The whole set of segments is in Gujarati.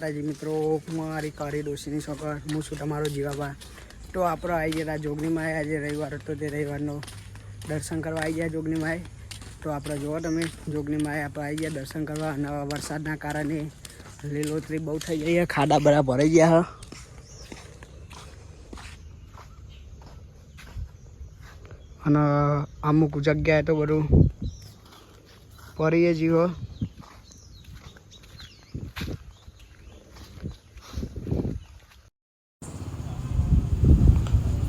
માતાજી મિત્રો, મારી કાળી ડોશીની છોકર, હું છું તમારો જીવાબા. તો આપણે આવી ગયા જોગણીમાં. આજે રવિવાર હતો, તે રવિવારનો દર્શન કરવા આવી ગયા જોગણીમાં. તો આપણે જુઓ તમે, જોગણીમાં આપણે આવી ગયા દર્શન કરવા. અને વરસાદના કારણે લીલોતરી બહુ થઈ ગઈ છે, ખાડા બરા ભરાઈ ગયા છે. અને અમુક જગ્યાએ તો બધું પડીએ જીવો.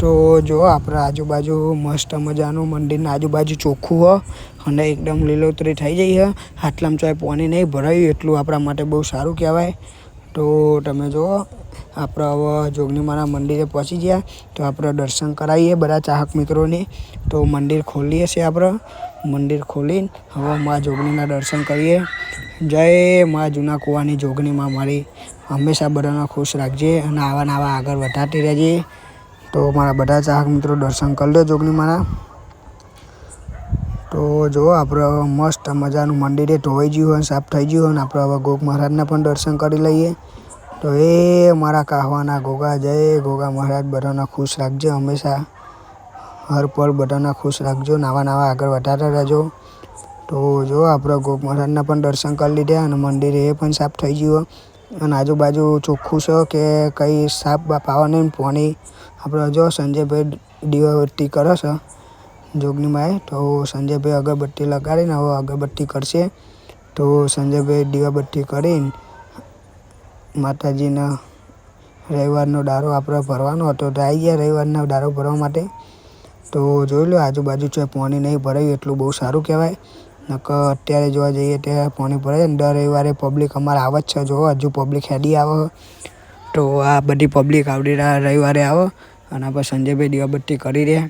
તો જો આપણે આજુબાજુ મસ્ત મજાનું મંદિરના આજુબાજુ ચોખ્ખું હોય અને એકદમ લીલોતરી થઈ જઈ છે. આટલામાં ચોય પાણી નહીં ભરાયું એટલું આપણા માટે બહુ સારું કહેવાય. તો તમે જુઓ, આપણે હવે જોગણીમાના મંદિરે પહોંચી ગયા. તો આપણે દર્શન કરાવીએ બધા ચાહક મિત્રોને. તો મંદિર ખોલીએ છીએ આપણે. મંદિર ખોલીને હવે મા જોગણીના દર્શન કરીએ. જય મા જૂના કુવાની જોગણીમાં મારી હંમેશા બધાને ખુશ રાખજે અને આવા નવા આગળ વધારતી રહેજે. તો મારા બધા ચાહક મિત્રો દર્શન કરી લો જોગણીમાના. તો જો આપણે મસ્ત મજાનું મંદિરે ધોવાઈ ગયું હોય, સાફ થઈ ગયું હોય. અને આપણે હવે ગોગ મહારાજના પણ દર્શન કરી લઈએ. તો એ મારા કાહવાના ગોગા, જય ગોગા મહારાજ, બધાને ખુશ રાખજો હંમેશા. હર પળ બધાને ખુશ રાખજો, નવા નવા આગળ વધારતા રહેજો. તો જો આપણે ગોગ મહારાજના પણ દર્શન કરી લીધા અને મંદિરે એ પણ સાફ થઈ ગયું. અને આજુબાજુ ચોખ્ખું છે કે કંઈ સાફ પાવા નહીં. પાણી આપણે જો સંજયભાઈ દીવાબત્તી કરે છે જોગણીમાં. તો સંજયભાઈ અગરબત્તી લગાડીને હવે અગરબત્તી કરશે. તો સંજયભાઈ દીવાબત્તી કરીને માતાજીના રવિવારનો દારો આપણે ભરવાનો હતો. તો આવી ગયા રવિવારનો દારો ભરવા માટે. તો જોઈ લો, આજુબાજુ છે પાણી નહીં ભરાયું એટલું બહુ સારું કહેવાય. નકર અત્યારે જોવા જઈએ ત્યાં પાણી ભરાય ને. દર રવિવારે પબ્લિક અમારે આવે જ છે. જો હજુ પબ્લિક હેડી આવે. તો આ બધી પબ્લિક આવડી રવિવારે આવે. અને આપણે સંજયભાઈ દીવાબત્તી કરી રહ્યા.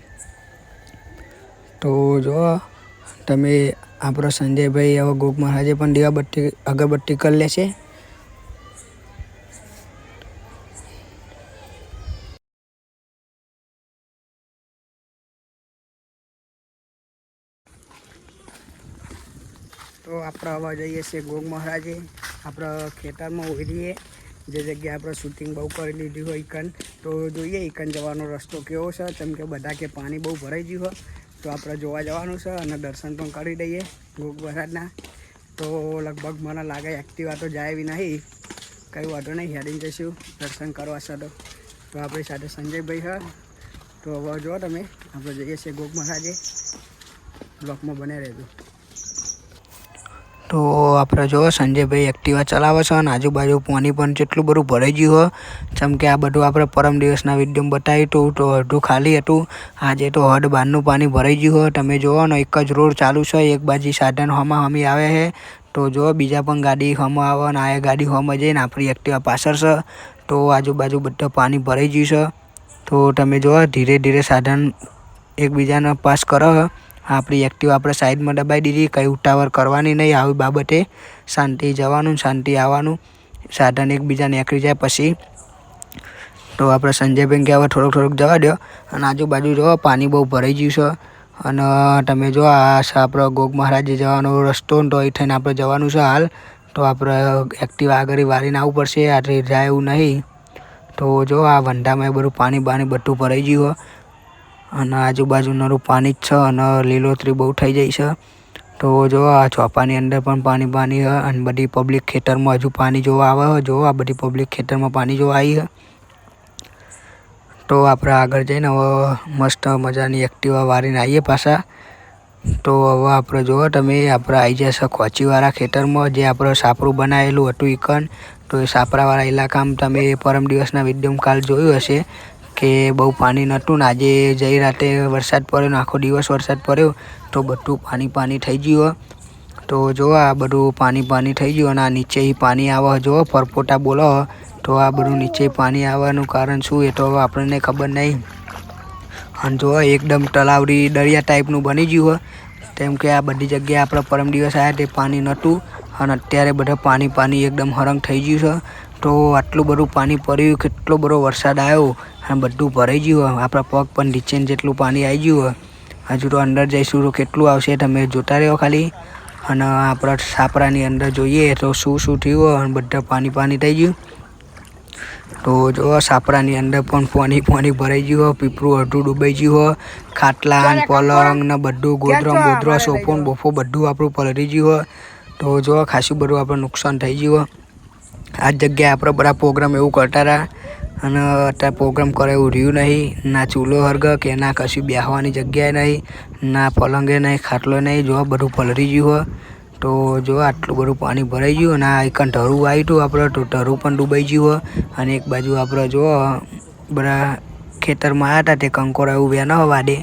તો જો તમે, આપણો સંજયભાઈ હવે ગોગ મહારાજે પણ દીવાબત્તી અગરબત્તી કરી લે છે. તો આપણે હવે જઈએ છીએ ગોગ મહારાજે. આપણે ખેતરમાં ઉભરીએ જે જગ્યાએ આપણે શૂટિંગ બહુ કરી લીધી હોય ઈકન. તો જોઈએ ઈકન જવાનો રસ્તો કેવો છે. કેમ કે બધા કે પાણી બહુ ભરાઈ ગયું હોય. તો આપણે જોવા જવાનું છે અને દર્શન પણ કરી દઈએ ગોગ મહારાજના. તો લગભગ મને લાગે એક્ટિવા તો જાય એવી નહીં, કંઈ વાંધો નહીં, હેડીને જઈશું દર્શન કરવા છે. તો આપણી સાથે સંજયભાઈ છે. તો હવે જો તમે, આપણે જઈએ છીએ ગોગ મહારાજે. બ્લોકમાં બને રહેજો. તો આપણે જો સંજયભાઈ એક્ટિવા ચલાવે છે અને આજુબાજુ પાણી પણ જેટલું બધું ભરાઈ ગયું હોય. જેમ કે આ બધું આપણે પરમ દિવસના વિડીયોમાં બતાવ્યું હતું. તો અડધું ખાલી હતું. આજે તો હદ બહારનું પાણી ભરાઈ ગયું હોય. તમે જોવો ને, એક જ રોડ ચાલુ છે. એક બાજુ સાધન હમી આવે છે. તો જો બીજા પણ ગાડી હમ આવે અને આ ગાડી હમ જઈને આપણી એક્ટિવા પાછળ છે. તો આજુબાજુ બધા પાણી ભરાઈ ગયું છે. તો તમે જોવો, ધીરે ધીરે સાધન એકબીજાને પાસ કરો. આપણી એક્ટિવા આપણે સાઈડમાં દબાવી દીધી. કંઈ ઉતાવળ કરવાની નહીં આવી બાબતે. શાંતિ જવાનું, શાંતિ આવવાનું. સાધન એકબીજાને એકરી જાય પછી. તો આપણે સંજયભાઈ કે હવે થોડુંક જવા દો. અને આજુબાજુ જો પાણી બહુ ભરાઈ ગયું છે. અને તમે જો આ છે આપણો ગોગ મહારાજે જવાનો રસ્તો. તો એ થઈને આપણે જવાનું છે હાલ. તો આપણે એક્ટિવા આગળ વાળીને આવવું પડશે. આટલી જાય એવું નહીં. તો જો આ વંડામાં બધું પાણી બધું ભરાઈ ગયું હોય. અને આજુબાજુ નરું પાણી જ છે અને લીલોતરી બહુ થઈ જાય છે. તો જો આ ચોપાની અંદર પણ પાણી છે. અને બધી પબ્લિક ખેતરમાં હજુ પાણી જોવા આવે. જો આ બધી પબ્લિક ખેતરમાં પાણી જોવા આવી છે. તો આપણે આગળ જઈને હવે મસ્ત મજાની એક્ટિવા વાળીને આવીએ પાછા. તો હવે આપણે જુઓ તમે, આપણે આવી જશે ખોચીવાળા ખેતરમાં. જે આપણે સાપરું બનાવેલું હતું ઈકન. તો એ સાપરાવાળા ઇલાકામાં તમે પરમ દિવસના વિડીયોમાં કાલ જોયું હશે કે બહુ પાણી નહોતું. ને આજે જઈ રાતે વરસાદ પડ્યો ને આખો દિવસ વરસાદ પડ્યો. તો બધું પાણી થઈ ગયું. તો જો આ બધું પાણી થઈ ગયું. અને આ નીચે પાણી આવે. જો પરપોટા બોલો. તો આ બધું નીચે પાણી આવવાનું કારણ શું એ તો હવે આપણને ખબર નહીં. અને જો એકદમ તલાવડી દરિયા ટાઈપનું બની ગયું હોય. તેમ કે આ બધી જગ્યાએ આપણે પરમ દિવસ આવ્યા તે પાણી નહોતું. અને અત્યારે બધા પાણી એકદમ હરંગ થઈ ગયું છે. તો આટલું બધું પાણી પડ્યું, કેટલો બધો વરસાદ આવ્યો અને બધું ભરાઈ ગયું હોય. આપણા પગ પણ નીચે જેટલું પાણી આવી ગયું હોય. હજુ તો અંદર જઈશું તો કેટલું આવશે તમે જોતા રહ્યો ખાલી. અને આપણા છાપરાની અંદર જોઈએ તો શું થયું અને બધા પાણી થઈ ગયું. તો જો છાપરાની અંદર પણ પાણી ભરાઈ ગયું. પીપરું અડધું ડૂબાઈ ગયું. ખાટલા પલંગ ને બધું ગોદરો સોફો બોફો બધું આપણું પલળી ગયું. તો જો ખાસું બધું આપણે નુકસાન થઈ ગયું. આ જગ્યાએ આપણે બધા પ્રોગ્રામ એવું કરતા હતા અને અત્યારે પ્રોગ્રામ કરે એવું રહ્યું નહીં. ના ચૂલો હરગ કે ના કશું બેસવાની જગ્યાએ નહીં, ના પલંગે નહીં, ખાટલો નહીં. જો બધું પલળી ગયું. તો જો આટલું બધું પાણી ભરાઈ ગયું અને આ એક ઢરું આવ્યું હતું આપણે, તો ઢરું પણ ડૂબાઈ ગયું. અને એક બાજુ આપણે જો બધા ખેતરમાં આવ્યા હતા તે કંકોરા એવું વ્યા ન વાડે,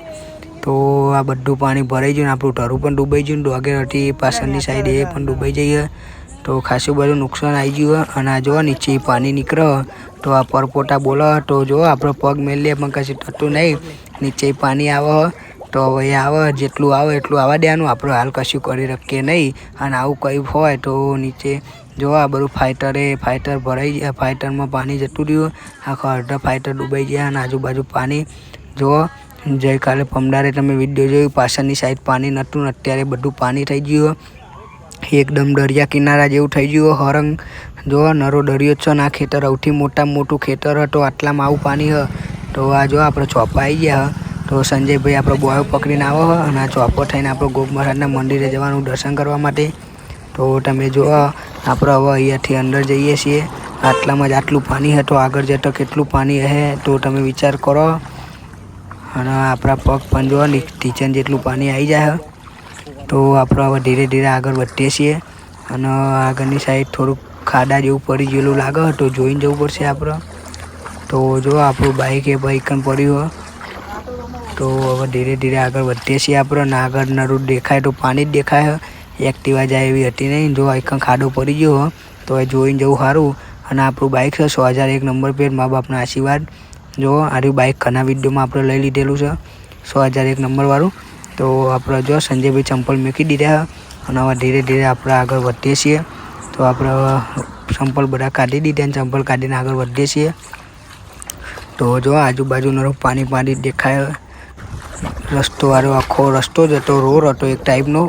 તો આ બધું પાણી ભરાઈ ગયું. આપણું ઢરું પણ ડૂબાઈ ગયું. ડોગેર હતી પાછળની સાઈડ એ પણ ડૂબાઈ જઈએ. તો ખાસું બધું નુકસાન આવી ગયું. અને આ જો નીચે પાણી નીકળે તો આ પરપોટા બોલે. તો જો આપણે પગ મેલીએ પણ કશું થતું નહીં. નીચે પાણી આવે તો હવે આવે જેટલું આવે એટલું આવવા દેવાનું. આપણે હાલ કશું કરી શકીએ નહીં. અને આવું કંઈ હોય તો નીચે જો આ બધું ફાઇટર ભરાઈ ગયા. ફાઇટરમાં પાણી જતું રહ્યું. આખા અડધા ફાઇટર ડૂબાઈ ગયા અને આજુબાજુ પાણી જો. ગઈકાલે પમદારે તમે વિડીયો જોયું, પાછળની સાઈડ પાણી નહોતું, અત્યારે બધું પાણી થઈ ગયું. એકદમ દરિયા કિનારા જેવું થઈ ગયું. હરંગ જો નરો દરિયો છે ને આ ખેતર સૌથી મોટું ખેતર હતો. આટલામાં આવું પાણી હ. તો આ જો આપણે ચોપા આવી ગયા. તો સંજયભાઈ આપણે બોયો પકડીને આવો અને આ ચોપો થઈને આપણે ગોપ મહારાજના મંદિરે જવાનું દર્શન કરવા માટે. તો તમે જો આપણે હવે અહીંયાથી અંદર જઈએ છીએ. આટલામાં જ આટલું પાણી હતું. આગળ જતાં કેટલું પાણી હશે તો તમે વિચાર કરો. અને આપણા પગ પણ જો ટીચન જેટલું પાણી આવી જાય. તો આપણે હવે ધીરે ધીરે આગળ વધીએ છીએ. અને આગળની સાઈડ થોડુંક ખાડા જેવું પડી ગયેલું લાગે તો જોઈને જવું પડશે આપણે. તો જો આપણું બાઇક પણ પડ્યું. તો હવે ધીરે ધીરે આગળ વધીએ છીએ આપણે. અને આગળ નરું દેખાય તો પાણી જ દેખાય. એક્ટિવા જાય એવી હતી નહીં. જો એક ખાડો પડી ગયો તો એ જોઈને જવું સારું. અને આપણું બાઇક છે 100,001 નંબર પ્લેટ, મા બાપના આશીર્વાદ. જો આર્યું બાઇક ઘણા વિડીયોમાં આપણે લઈ લીધેલું છે 100,001 નંબરવાળું. તો આપણે જો સંજયભાઈ ચંપલ મૂકી દીધા. અને હવે ધીરે ધીરે આપણે આગળ વધીએ છીએ. તો આપણે ચંપલ બધા કાઢી દીધા અને ચંપલ કાઢીને આગળ વધીએ છીએ. તો જો આજુબાજુનો પાણી દેખાય. આખો રસ્તો જ હતો, રોડ હતો એક ટાઈપનો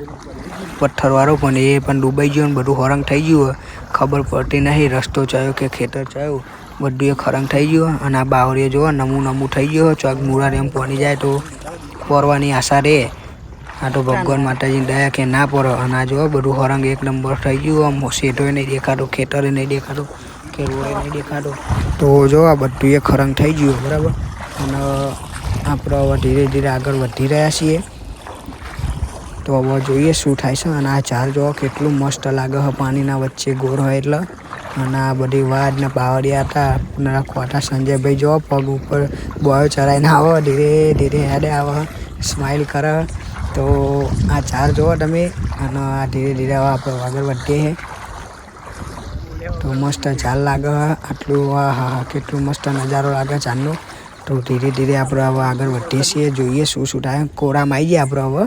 પથ્થરવાળો, પણ એ પણ ડૂબાઈ ગયો. બધું હરંગ થઈ ગયું. ખબર પડતી નહીં રસ્તો ચાયો કે ખેતર ચાયું. બધું એ ખરંગ થઈ ગયું. અને આ બાવળીઓ જો નમું થઈ ગયો. ચોક મૂળા એમ પાણી જાય તો પડવાની આશા રહે. આ તો ભગવાન માતાજીની દયા કે ના પડે. અને આ જો બધું હરંગ એક નંબર થઈ ગયું. આમ શેઠોય નહીં દેખાતો, ખેતરે નહીં દેખાતો, કે રોડે નહીં દેખાતો. તો જો આ બધું એ ખરંગ થઈ ગયું. બરાબર. અને આપણે હવે ધીરે ધીરે આગળ વધી રહ્યા છીએ. તો હવે જોઈએ શું થાય છે. અને આ ઝાડ જો કેટલું મસ્ત લાગે છે પાણીના વચ્ચે ગોળ હોય એટલે. અને આ બધી વાડ ને બાવળિયા હતા. ખોટા સંજયભાઈ જો પગ ઉપર બોયો ચડાવીને આવો, ધીરે ધીરે હેડે આવે, સ્માઇલ કરે. તો આ ઝાડ જુઓ તમે. અને આ ધીરે ધીરે હવે આપણે આગળ વધીએ. તો મસ્ત ઝાડ લાગે. આટલું હા કેટલું મસ્ત નજારો લાગે ઝાડનો. તો ધીરે ધીરે આપણે હવે આગળ વધીએ છીએ. જોઈએ શું થાય. કોરામાં આવી ગયા આપણે હવે.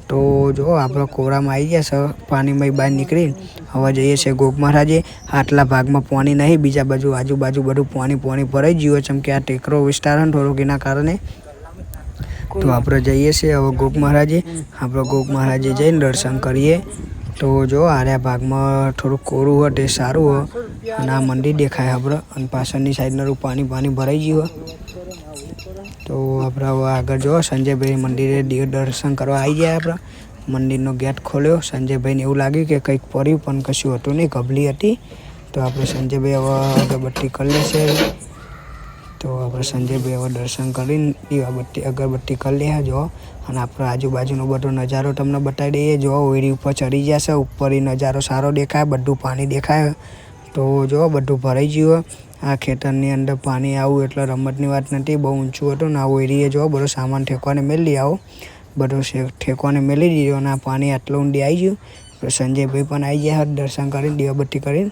તો જો આપણે કોરામાં આવી ગયા છે. પાણીમાં બહાર નીકળીને હવે જઈએ છીએ ગોપ મહારાજે. આટલા ભાગમાં પાણી નહીં, બીજા બાજુ આજુબાજુ બધું પાણી ભરાઈ ગયું. જેમ કે આ ટેકરો વિસ્તાર છે થોડોક એના કારણે. તો આપણે જઈએ છીએ હવે ગોપ મહારાજે. આપણે ગોપ મહારાજે જઈને દર્શન કરીએ. તો જો આર્યા ભાગમાં થોડુંક કોરું હોય તે સારું હોય. અને આ મંદિર દેખાય આપણે. અને પાછળની સાઈડનું પાણી ભરાઈ ગયું. તો આપણે હવે આગળ જો સંજયભાઈ મંદિરે દર્શન કરવા આવી ગયા. આપણે મંદિરનો ગેટ ખોલ્યો. સંજયભાઈને એવું લાગ્યું કે કંઈક પડ્યું, પણ કશું હતું નહીં, ગભલી હતી. તો આપણે સંજયભાઈ હવે અગરબત્તી કરી લેશે. તો આપણે સંજયભાઈ હવે દર્શન કરીને અગરબત્તી કરી લે જો. અને આપણે આજુબાજુનો બધો નજારો તમને બતાવી દઈએ. જો ઓયડી ઉપર ચડી જશે. ઉપર નજારો સારો દેખાય, બધું પાણી દેખાય. તો જો બધું ભરાઈ ગયું. આ ખેતરની અંદર પાણી આવું એટલે રમતની વાત નથી. બહુ ઊંચું હતું ને આ ઓયડીએ જો બધો સામાન ઠેકવાને મેલી આવો. બધો ઠેકવાને મેલી દીધો. અને આ પાણી આટલું ઊંડી આવી ગયું. સંજયભાઈ પણ આવી ગયા દર્શન કરીને, દીવાબત્તી કરીને.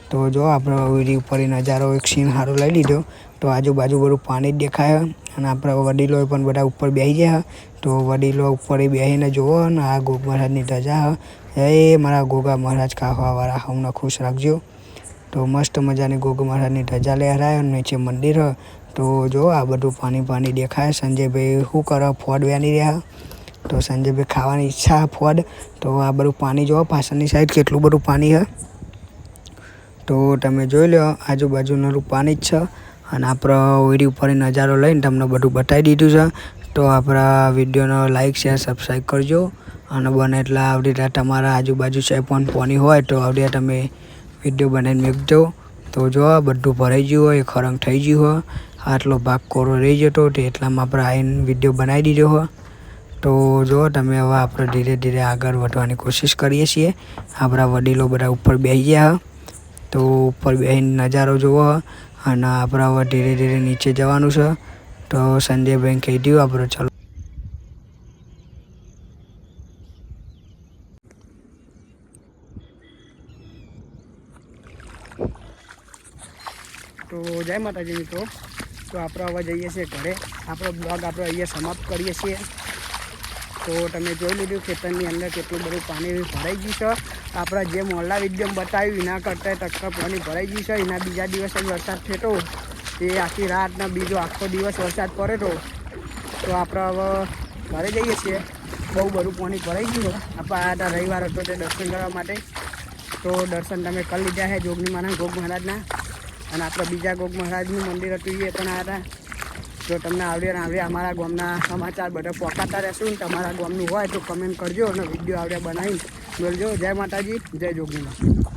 તો જો આપણે ઓયડી ઉપર નજારો એક સીન સારો લઈ લીધો. તો આજુબાજુ બધું પાણી જ દેખાય. અને આપણે વડીલો પણ બધા ઉપર બેસી ગયા. તો વડીલો ઉપર બેસીને જુઓ. ને આ ગોગ મહારાજની ધજા. એ મારા ગોગા મહારાજ ખાવાવાળા હમને ખુશ રાખજો. તો મસ્ત મજાની ગોગ મહારાજની ધજા લહેરાય. નીચે મંદિર. તો જો આ બધું પાણી દેખાય. સંજયભાઈ શું કરે, ફોડ વ્યાની રહ્યા. તો સંજયભાઈ ખાવાની ઈચ્છા ફોડ. તો આ બધું પાણી જોવો પાછળની સાઈડ કેટલું બધું પાણી છે. તો તમે જોઈ લો આજુબાજુનું પાણી જ છે. અને આપણે ઓયડી ઉપર નજારો લઈને તમને બધું બતાવી દીધું છે. તો આપણા વિડીયોનો લાઇક શેર સબસ્ક્રાઈબ કરજો. અને બને એટલા આવડી રહ્યા તમારા આજુબાજુ છે પણ પાણી હોય તો આવડી તમે વિડીયો બનાવીને મૂકજો. તો જો બધું ભરાઈ ગયું હોય, ખરંગ થઈ ગયું હોય, આટલો ભાગ કોરો રહી જતો તો એટલામાં આપણે આવીને વિડીયો બનાવી દીધો હોય. તો જો તમે હવે આપણે ધીરે ધીરે આગળ વધવાની કોશિશ કરીએ છીએ. આપણા વડીલો બધા ઉપર બેસી ગયા. તો ઉપર બેસીને નજારો જોવો અને આપણે હવે ધીરે ધીરે નીચે જવાનું છે. તો સંજયભાઈ કહી દઉં આપણે ચાલો. તો જય માતાજી મિત્રો. તો આપણે હવે જઈએ છીએ ઘરે. આપણો બ્લોગ આપણે અહીંયા સમાપ્ત કરીએ છીએ. તો તમે જોઈ લીધું ખેતરની અંદર કેટલું બધું પાણી ભરાઈ ગયું છે. આપણા જે મોહલ્લા વિડીયો બતાવ્યું એના કરતાં ટક્કર પાણી ભરાઈ ગયું છે. એના બીજા દિવસે વરસાદ થયો એ આખી રાતના બીજો આખો દિવસ વરસાદ પડ્યો. તો આપણે હવે ઘરે જઈએ છીએ. બહુ બધું પાણી ભરાઈ ગયું. આપણે આ રવિવાર હતો તે દર્શન કરવા માટે. તો દર્શન તમે કરી લીધા છે જોગની માના ગોગ મહારાજના. અને આપણે બીજા ગોગ મહારાજનું મંદિર હતું એ પણ આવ્યા હતા. જો તમને આવડે અમારા ગામના સમાચાર બધા પહોંચાતા રહેશું ને તમારા ગામનું હોય તો કમેન્ટ કરજો અને વિડીયો આવડે બનાવી બોલજો. જય માતાજી, જય જોગીમાં.